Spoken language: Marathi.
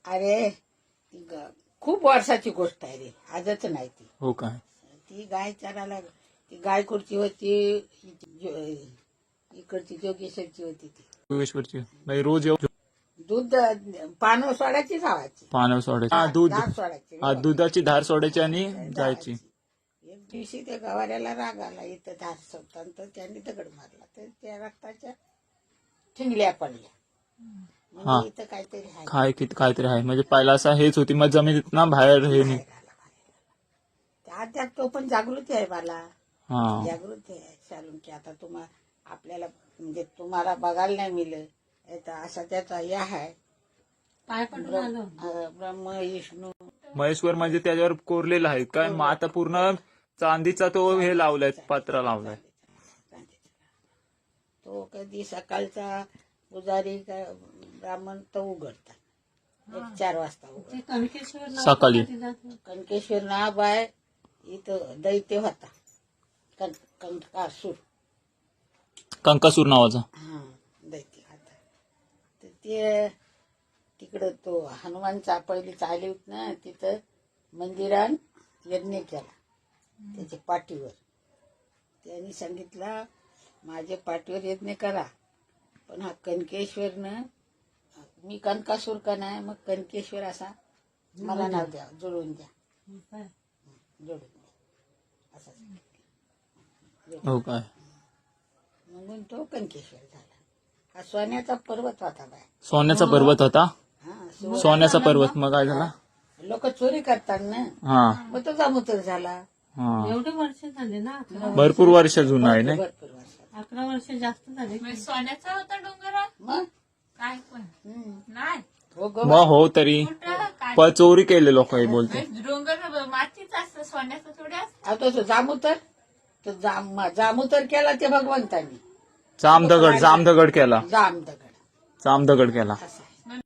अरे खूप वर्षाची गोष्ट आहे रे, आजच नाही ती. हो काय? ती गाय चरायला, ती गाय खुर्ची होती, इकडची जोगेश्वरची होती ती. योगेश्वरची बाई रोज येऊ दूध पानं सोडायची जावायची, पाण्यावर सोडायची. दूध धार सोडायची. दुधाची धार सोडायची आणि जायची. एक दिवशी त्या गवाऱ्याला राग आला, इथं धार सोडताना तर त्यांनी दगड मारला, तर त्या रक्ताच्या ठिंगल्या पडल्या. हा. म्हणजे इथं काहीतरी आहे. काहीतरी आहे म्हणजे पहिला असा हेच होती, मग जमिनीत ना बाहेर हे नाही. त्यात तो पण जागृती आहे मला, हा जागृती आहे चालून की आता आपल्याला म्हणजे तुम्हाला बघायला नाही मिळलं, असा त्याचा हे आहे. ब्रह्म विष्णू महेश्वर म्हणजे त्याच्यावर कोरलेला आहे काय? मग आता पूर्ण चांदीचा तो हे लावलाय, पत्रा लावलाय. तो कधी सकाळचा पुजारी ब्राह्मण तो उघडतात, 4 वाजता उघडतात. सकाळी कणकेश्वर नाव आहे. इथं दैत्य होता कंकासूर, कंकासूर नावाचा. हा दैत्य होता. तर ते तिकडं तो हनुमानचा पहिली चाली होत ना, तिथं मंदिरात यज्ञ केला त्याच्या पाठीवर. त्यांनी सांगितलं माझ्या पाठीवर यज्ञ करा, पण हा कणकेश्वरनं, मी कणकासूर का नाही, मग कणकेश्वर असा मला नाव द्या, जुळवून द्या, जोडून द्या असं सांगितलं. हो काय? म्हणून तो कणकेश्वर झाला. हा सोन्याचा पर्वत होता बाय. सोन्याचा पर्वत होता. हा, सोन्याचा पर्वत. मग काय झाला? लोक चोरी करतात ना, हा मग तो जामुतर झाला. हा एवढे वर्ष झाले ना, भरपूर वर्ष जुना आहे ना. भरपूर वर्ष. 11 वर्ष जास्त झाले. सोन्याचा होता डोंगरात मग काय पण हम्म. नाही हो ग मग हो तरी कुठं काय पण चोरी केले लोक हे बोलते. डोंगर मातीच असतं, सोन्याचं थोडे असतं. आता तो जामुतर, तो जामुतर केला ते भगवंतानी. जामदगड केला. जाम दगड जामदगड केला. असं आहे.